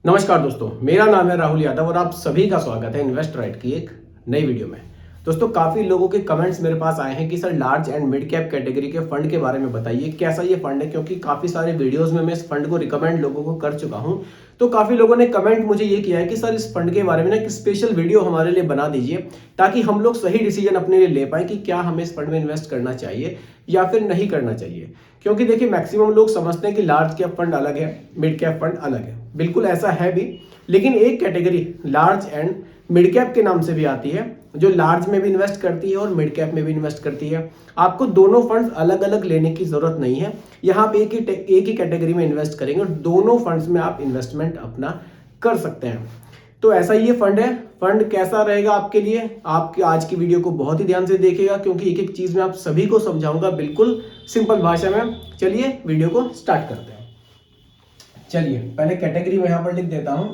नमस्कार दोस्तों, मेरा नाम है राहुल यादव और आप सभी का स्वागत है इन्वेस्ट राइट की एक नई वीडियो में। दोस्तों, काफ़ी लोगों के कमेंट्स मेरे पास आए हैं कि sir large and mid cap category के फंड के बारे में बताइए, कैसा ये फंड है, क्योंकि काफ़ी सारे वीडियोस में मैं इस फंड को रिकमेंड लोगों को कर चुका हूं। तो काफ़ी लोगों ने कमेंट मुझे ये किया है कि सर इस फंड के बारे में ना एक स्पेशल वीडियो हमारे लिए बना दीजिए, ताकि हम लोग सही डिसीजन अपने लिए ले पाए कि क्या हमें इस फंड में इन्वेस्ट करना चाहिए या फिर नहीं करना चाहिए। क्योंकि देखिए, मैक्सिमम लोग समझते हैं कि लार्ज कैप फंड अलग है, मिड कैप फंड अलग है। बिल्कुल ऐसा है भी, लेकिन एक category large and mid cap के नाम से भी आती है, जो लार्ज में भी इन्वेस्ट करती है और मिड कैप में भी इन्वेस्ट करती है। आपको दोनों फंड्स अलग अलग लेने की जरूरत नहीं है। यहाँ पे एक ही कैटेगरी में इन्वेस्ट करेंगे और दोनों फंड्स में आप इन्वेस्टमेंट अपना कर सकते हैं। तो ऐसा ये फंड है। फंड कैसा रहेगा आपके लिए, आपकी आज की वीडियो को बहुत ही ध्यान से देखिएगा, क्योंकि एक एक चीज मैं आप सभी को समझाऊंगा बिल्कुल सिंपल भाषा में। चलिए वीडियो को स्टार्ट करते हैं। चलिए पहले कैटेगरी में यहां पर लिख देता हूं,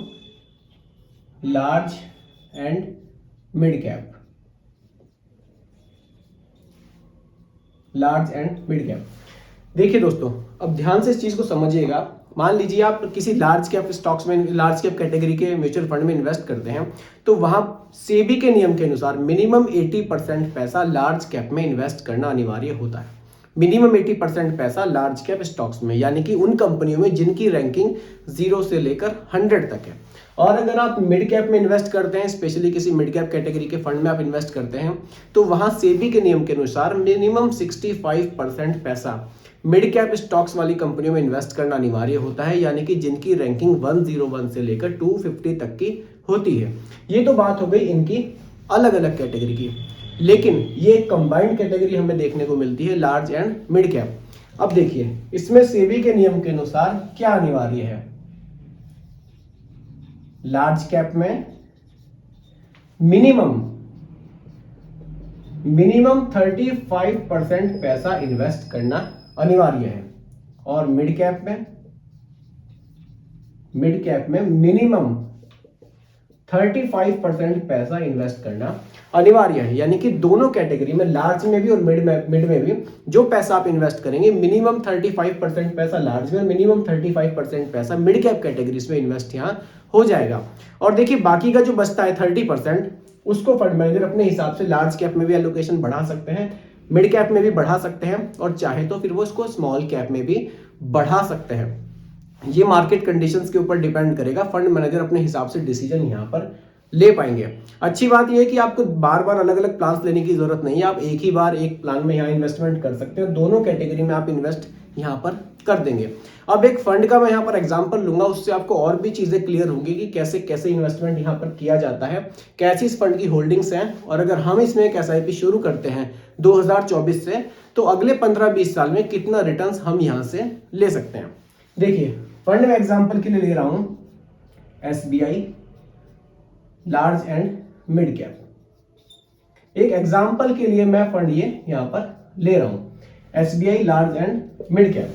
large and mid cap. Large and mid cap, देखिए दोस्तों, अब ध्यान से इस चीज को समझिएगा। मान लीजिए आप किसी लार्ज कैप स्टॉक्स में, लार्ज कैप कैटेगरी के म्यूचुअल फंड में इन्वेस्ट करते हैं, तो वहां सेबी के नियम के अनुसार मिनिमम 80% पैसा लार्ज कैप में इन्वेस्ट करना अनिवार्य होता है। मिनिमम 80% पैसा लार्ज कैप स्टॉक्स में, यानी कि उन कंपनियों में जिनकी रैंकिंग 0 से लेकर 100 तक है। और अगर आप मिड कैप में इन्वेस्ट करते हैं, स्पेशली किसी मिड कैप कैटेगरी के फंड में आप इन्वेस्ट करते हैं, तो वहां सेबी के नियम के अनुसार मिनिमम 65% पैसा मिड कैप स्टॉक्स वाली कंपनियों में इन्वेस्ट करना अनिवार्य होता है, यानी कि जिनकी रैंकिंग 101 से लेकर 250 तक की होती है। ये तो बात हो गई इनकी अलग अलग कैटेगरी की, लेकिन ये कंबाइंड कैटेगरी हमें देखने को मिलती है, लार्ज एंड मिड कैप। अब देखिए, इसमें सेबी के नियम के अनुसार क्या अनिवार्य है। लार्ज कैप में मिनिमम 35% पैसा इन्वेस्ट करना अनिवार्य है, और मिड कैप में मिनिमम 35% पैसा इन्वेस्ट करना अनिवार्य है। यानी कि दोनों कैटेगरी में, लार्ज में भी और मिड में भी, जो पैसा आप इन्वेस्ट करेंगे, मिनिमम 35% पैसा लार्ज में और मिनिमम 35% पैसा मिड कैप कैटेगरीज में इन्वेस्ट यहां हो जाएगा। और देखिए, बाकी का जो बचता है 30%, उसको फंड मैनेजर अपने हिसाब से लार्ज कैप में भी एलोकेशन बढ़ा सकते हैं, मिड कैप में भी बढ़ा सकते हैं, और चाहे तो फिर वो इसको स्मॉल कैप में भी बढ़ा सकते हैं। ये मार्केट कंडीशंस के ऊपर डिपेंड करेगा। फंड मैनेजर अपने हिसाब से डिसीजन यहाँ पर ले पाएंगे। अच्छी बात यह है कि आपको बार बार अलग अलग प्लान्स लेने की जरूरत नहीं है। आप एक ही बार एक प्लान में यहाँ इन्वेस्टमेंट कर सकते हैं, दोनों कैटेगरी में आप इन्वेस्ट यहाँ पर कर देंगे। अब एक फंड का मैं यहाँ पर एग्जांपल लूंगा, उससे आपको और भी चीजें क्लियर होंगी कि कैसे कैसे इन्वेस्टमेंट यहाँ पर किया जाता है, कैसी इस फंड की होल्डिंग्स हैं, और अगर हम इसमें एक एसआईपी शुरू करते हैं 2024 से, तो अगले 15-20 साल में कितना रिटर्न हम यहाँ से ले सकते हैं। देखिए, फंड में एग्जांपल के लिए ले रहा हूं SBI large and mid cap. एक एग्जांपल के लिए मैं फंड ये यहां पर ले रहा हूं, SBI large and mid cap.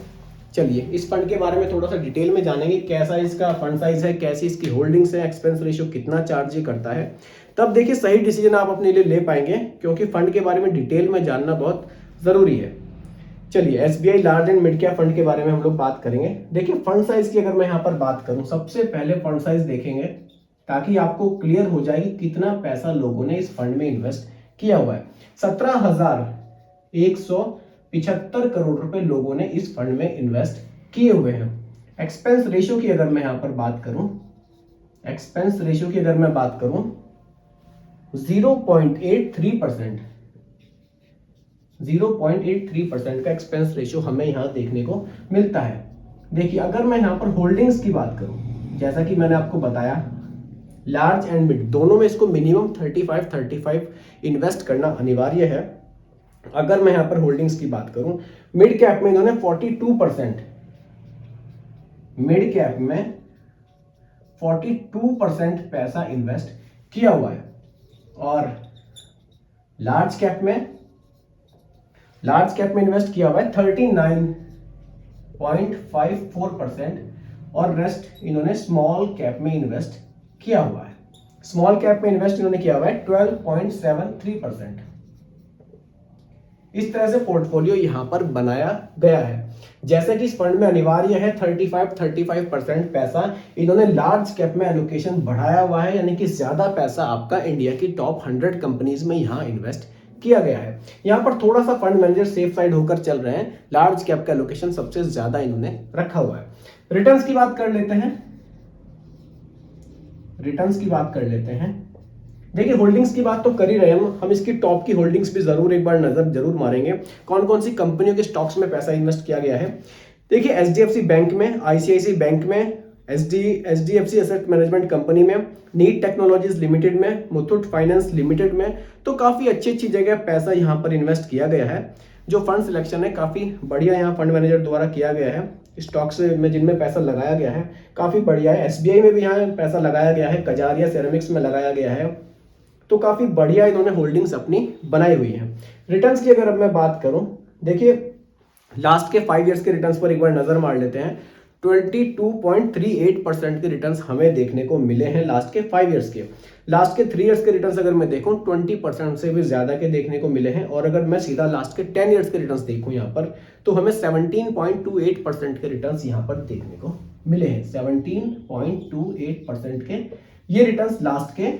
चलिए इस फंड के बारे में थोड़ा सा डिटेल में जानेंगे, कैसा इसका फंड साइज है, कैसी इसकी होल्डिंग्स है, एक्सपेंस रेशियो कितना चार्ज करता है। तब देखिए सही डिसीजन आप अपने लिए ले पाएंगे, क्योंकि फंड के बारे में डिटेल में जानना बहुत जरूरी है। चलिए SBI large and mid cap fund के बारे में हम लोग बात करेंगे। देखिए, फंड साइज की अगर मैं यहाँ पर बात करूं, सबसे पहले फंड साइज देखेंगे, ताकि आपको क्लियर हो जाए कि कितना पैसा लोगों ने इस फंड में इन्वेस्ट किया हुआ है। 17,175 करोड़ रुपए लोगों ने इस फंड में इन्वेस्ट किए हुए हैं। एक्सपेंस रेशियो की अगर मैं यहाँ पर बात करूं, 0.83% का एक्सपेंस रेशियो हमें यहां देखने को मिलता है। देखिए, अगर मैं यहां पर होल्डिंग्स की बात करूं, जैसा कि मैंने आपको बताया, लार्ज एंड मिड दोनों में इसको मिनिमम 35 इन्वेस्ट करना अनिवार्य है। अगर मैं यहां पर होल्डिंग्स की बात करूं, मिड कैप में इन्होंने 42%, मिड कैप में 42% पैसा इन्वेस्ट किया हुआ है, और लार्ज कैप में इन्वेस्ट किया हुआ है 39.54%, और रेस्ट इन्होंने स्मॉल कैप में इन्वेस्ट किया हुआ है। स्मॉल कैप में इन्वेस्ट इन्होंने किया हुआ है 12.73%। इस तरह से पोर्टफोलियो यहाँ पर बनाया गया है। जैसे कि इस फंड में अनिवार्य है 35% पैसा इन्होंने लार्ज कैप में एलोकेशन बढ़ाया हुआ है, यानी कि ज्यादा पैसा आपका इंडिया की टॉप 100 कंपनीज में यहाँ इन्वेस्ट किया गया है। यहाँ पर थोड़ा सा फंड मैनेजर सेफ साइड होकर चल रहे हैं, लार्ज कैप का एलोकेशन सबसे ज्यादा इन्होंने रखा हुआ है। रिटर्न्स की बात कर लेते हैं, देखिए होल्डिंग्स की बात तो कर ही रहे हम इसकी टॉप की होल्डिंग्स भी जरूर एक बार नजर जरूर मारेंगे, कौन कौन सी कंपनियों के स्टॉक्स में पैसा इन्वेस्ट किया गया है। देखिए एचडीएफसी बैंक में, आईसीआईसी बैंक में, एचडीएफसी एसेट मैनेजमेंट कंपनी में, नीट टेक्नोलॉजीज लिमिटेड में, मुथूट फाइनेंस लिमिटेड में, तो काफी अच्छी जगह पैसा यहाँ पर इन्वेस्ट किया गया है। जो फंड सिलेक्शन है काफी बढ़िया यहाँ फंड मैनेजर द्वारा किया गया है, स्टॉक्स में जिनमें पैसा लगाया गया है काफी बढ़िया है। एसबीआई में भी यहाँ पैसा लगाया गया है, कजारिया सेरेमिक्स में लगाया गया है, तो काफी बढ़िया इन्होंने होल्डिंग्स अपनी बनाई हुई है। रिटर्न्स की अगर अब मैं बात करूं, देखिए लास्ट के 5 इयर्स के रिटर्न्स पर एक बार नजर मार लेते हैं। 22.38% के रिटर्न्स हमें देखने को मिले हैं लास्ट के 5 इयर्स के। लास्ट के 3 इयर्स के रिटर्न्स अगर मैं देखूं 20% से भी ज्यादा के देखने को मिले हैं, और अगर मैं सीधा लास्ट के 10 इयर्स के रिटर्न्स देखूं यहाँ पर, तो हमें 17.28% के रिटर्न्स यहाँ पर देखने को मिले हैं। 17.28% के ये रिटर्न्स लास्ट के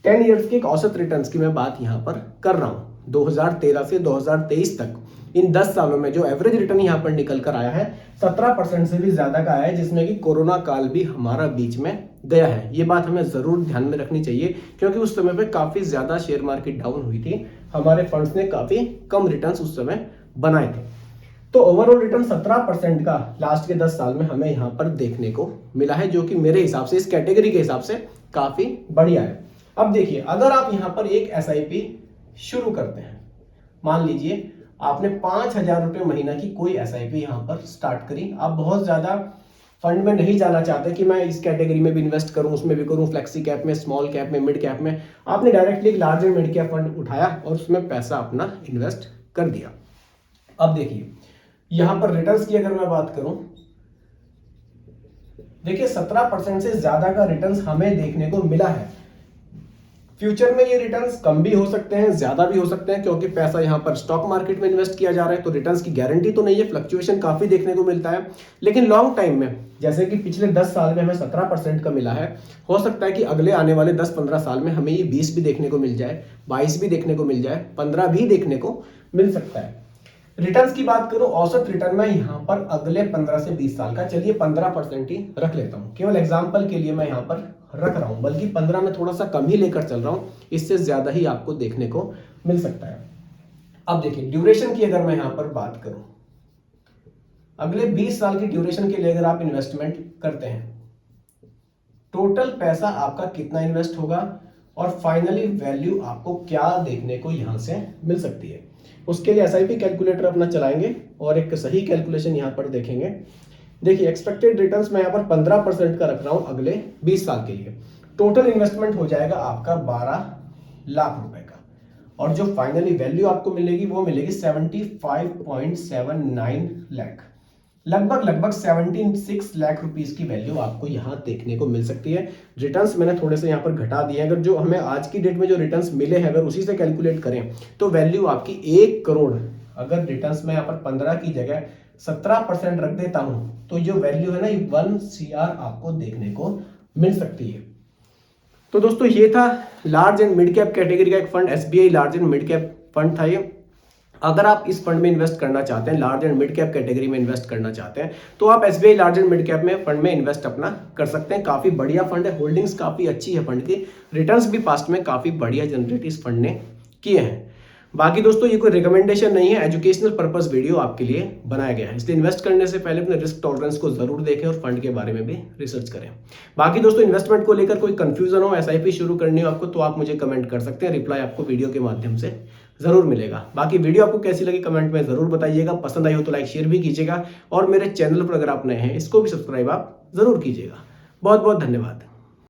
10 इयर्स के एक औसत रिटर्न्स की मैं बात यहाँ पर कर रहा हूँ। 2013 से 2023 तक इन 10 सालों में जो एवरेज रिटर्न यहाँ पर निकल कर आया है 17% से भी ज्यादा का आया है, जिसमें कि कोरोना काल भी हमारा बीच में गया है। ये बात हमें जरूर ध्यान में रखनी चाहिए, क्योंकि उस समय पे काफी ज्यादा शेयर मार्केट डाउन हुई थी, हमारे फंड्स ने काफी कम रिटर्न्स उस समय बनाए थे। तो ओवरऑल रिटर्न 17% का लास्ट के 10 साल में हमें यहाँ पर देखने को मिला है, जो कि मेरे हिसाब से इस कैटेगरी के हिसाब से काफी बढ़िया है। अब देखिए अगर आप यहाँ पर एक एसआईपी शुरू करते हैं, मान लीजिए आपने 5,000 रुपए महीना की कोई एसआईपी यहाँ पर स्टार्ट करी, आप बहुत ज्यादा फंड में नहीं जाना चाहते कि मैं इस कैटेगरी में भी इन्वेस्ट करूं, उसमें भी करूं, फ्लेक्सी कैप में, स्मॉल कैप में, मिड कैप में, आपने डायरेक्टली एक large and mid cap fund उठाया और उसमें पैसा अपना इन्वेस्ट कर दिया। अब देखिए यहां पर रिटर्न्स की अगर मैं बात करूं, देखिए 17% से ज्यादा का रिटर्न्स हमें देखने को मिला है। फ्यूचर में ये रिटर्न्स कम भी हो सकते हैं, ज्यादा भी हो सकते हैं, क्योंकि पैसा यहाँ पर स्टॉक मार्केट में इन्वेस्ट किया जा रहा है, तो रिटर्न्स की गारंटी तो नहीं है, फ्लक्चुएशन काफी देखने को मिलता है। लेकिन लॉन्ग टाइम में, जैसे कि पिछले 10 साल में हमें 17% का मिला है, हो सकता है कि अगले आने वाले 10-15 साल में हमें ये 20 भी देखने को मिल जाए, 22 भी देखने को मिल जाए, 15 भी देखने को मिल सकता है। रिटर्न्स की बात करूं, औसत रिटर्न मैं यहाँ पर अगले 15 से 20 साल का, चलिए 15% ही रख लेता हूं, केवल एग्जांपल के लिए मैं यहाँ पर रख रहा हूं, बल्कि 15 में थोड़ा सा कम ही लेकर चल रहा हूं, इससे ज्यादा ही आपको देखने को मिल सकता है। अब देखिए ड्यूरेशन की अगर मैं यहाँ पर बात करूं, अगले 20 साल की ड्यूरेशन के लिए अगर आप इन्वेस्टमेंट करते हैं, टोटल पैसा आपका कितना इन्वेस्ट होगा और फाइनली वैल्यू आपको क्या देखने को यहां से मिल सकती है, उसके लिए एसआईपी कैलकुलेटर अपना चलाएंगे और एक सही कैलकुलेशन यहां पर देखेंगे। देखिए एक्सपेक्टेड रिटर्न्स मैं यहां पर 15% का रख रहा हूं अगले 20 साल के लिए। टोटल इन्वेस्टमेंट हो जाएगा आपका 12 लाख रुपए का, और जो फाइनली वैल्यू आपको मिलेगी वो मिलेगी 75.79 लाख, लगभग 76 लाख रुपीस की वैल्यू आपको यहां देखने को मिल सकती है। रिटर्न्स मैंने थोड़े से यहां पर घटा दिए हैं, अगर जो हमें आज की डेट में जो रिटर्न्स मिले हैं अगर उसी से कैलकुलेट करें तो वैल्यू आपकी 1 करोड़, अगर रिटर्न्स में यहां पर 15 की जगह 17% रख देता हूं तो जो वैल्यू है ना 1 CR आपको देखने को मिल सकती है। तो दोस्तों ये था large and mid cap category का एक fund, SBI large and mid cap fund था ये। अगर आप इस फंड में इन्वेस्ट करना चाहते हैं, large and mid cap category में इन्वेस्ट करना चाहते हैं, तो आप SBI large and mid cap में फंड में इन्वेस्ट अपना कर सकते हैं। काफी बढ़िया फंड है, होल्डिंग्स काफी अच्छी है फंड की, रिटर्न्स भी पास्ट में काफी बढ़िया जनरेट इस फंड ने किए हैं। बाकी दोस्तों ये कोई रिकमेंडेशन नहीं है, एजुकेशनल पर्पस वीडियो आपके लिए बनाया गया है, इसलिए इन्वेस्ट करने से पहले अपने रिस्क टॉलरेंस को जरूर देखें और फंड के बारे में भी रिसर्च करें। बाकी दोस्तों इन्वेस्टमेंट को लेकर कोई कंफ्यूजन हो, एसआईपी शुरू करनी हो आपको, तो आप मुझे कमेंट कर सकते हैं, रिप्लाई आपको वीडियो के माध्यम से जरूर मिलेगा। बाकी वीडियो आपको कैसी लगी कमेंट में जरूर बताइएगा, पसंद आई हो तो लाइक शेयर भी कीजिएगा, और मेरे चैनल पर अगर आप नए हैं इसको भी सब्सक्राइब आप जरूर कीजिएगा। बहुत बहुत धन्यवाद।